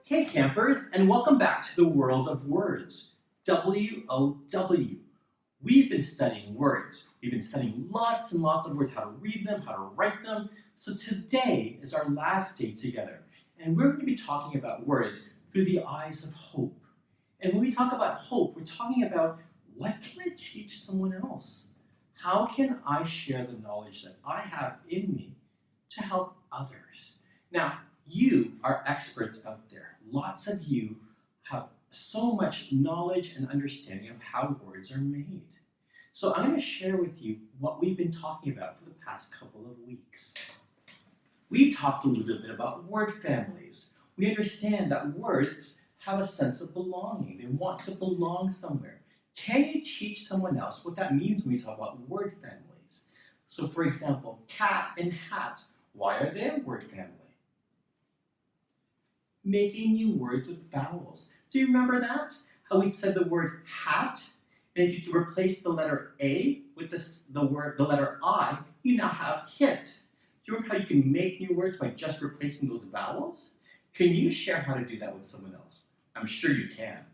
Hey campers, and welcome back to the world of words, W-O-W. We've been studying words. We've been studying lots and lots of words, how to read them, how to write them. So today is our last day together, and we're going to be talking about words through the eyes of hope. And when we talk about hope, we're talking about what can I teach someone else? How can I share the knowledge that I have in me to help others? Now, you are experts out there. Lots of you have so much knowledge and understanding of how words are made. So I'm going to share with you what we've been talking about for the past couple of weeks. We've talked a little bit about word families. We understand that words have a sense of belonging. They want to belong somewhere. Can you teach someone else what that means when we talk about word families? So for example, cat and hat. Why are they a word family? Making new words with vowels. Do you remember that? How we said the word hat, and if you replace the letter A with the letter I, you now have hit. Do you remember how you can make new words by just replacing those vowels? Can you share how to do that with someone else? I'm sure you can.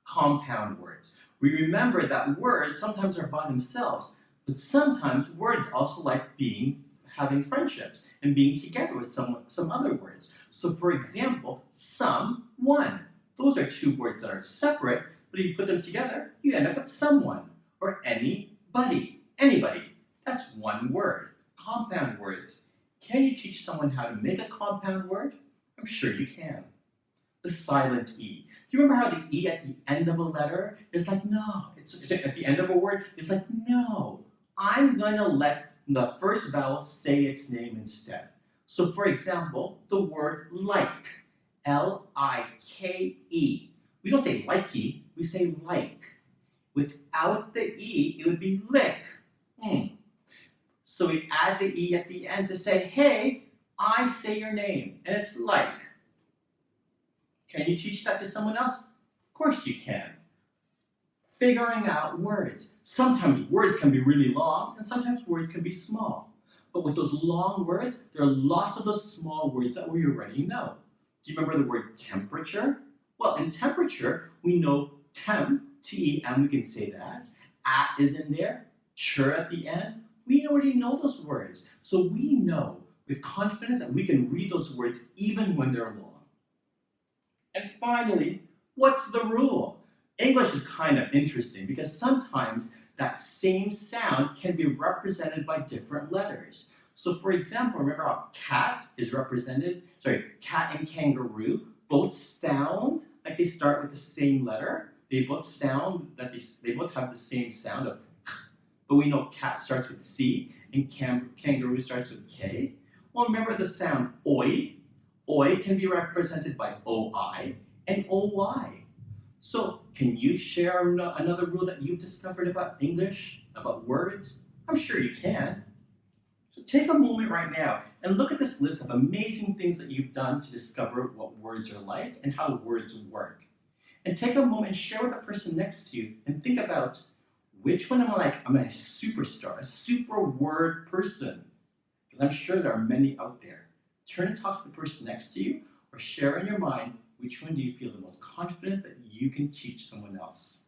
Compound words. We remember that words sometimes are by themselves, but sometimes words also like having friendships and being together with some other words. So for example, someone. Those are two words that are separate, but if you put them together, you end up with someone. Or anybody. Anybody. That's one word. Compound words. Can you teach someone how to make a compound word? I'm sure you can. The silent E. Do you remember how the E at the end of a letter is like no? It's at the end of a word, it's like no. I'm going to let the first vowel say its name instead. So for example, the word like, L-I-K-E. We don't say likey, we say like. Without the E, it would be lick. So we add the E at the end to say, hey, I say your name, and it's like. Can you teach that to someone else? Of course you can. Figuring out words. Sometimes words can be really long, and sometimes words can be small. But with those long words, there are lots of those small words that we already know. Do you remember the word temperature? Well, in temperature, we know temp, T-E-M, we can say that. At is in there, chur at the end. We already know those words. So we know with confidence that we can read those words even when they're long. And finally, what's the rule? English is kind of interesting because sometimes that same sound can be represented by different letters. So for example, remember how cat and kangaroo both sound like they start with the same letter. They both sound that they both have the same sound of k, but we know cat starts with C and kangaroo starts with K. Well, remember the sound oi. Oi can be represented by OI and OY. So can you share another rule that you've discovered about English, about words? I'm sure you can. So take a moment right now and look at this list of amazing things that you've done to discover what words are like and how words work. And take a moment and share with the person next to you and think about which one am I like? I'm a superstar, a super word person. Because I'm sure there are many out there. Turn and talk to the person next to you or share in your mind which one do you feel the most confident that you can teach someone else.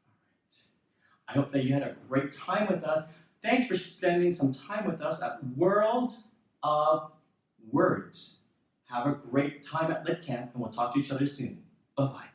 All right. I hope that you had a great time with us. Thanks for spending some time with us at World of Words. Have a great time at LitCamp and we'll talk to each other soon. Bye-bye.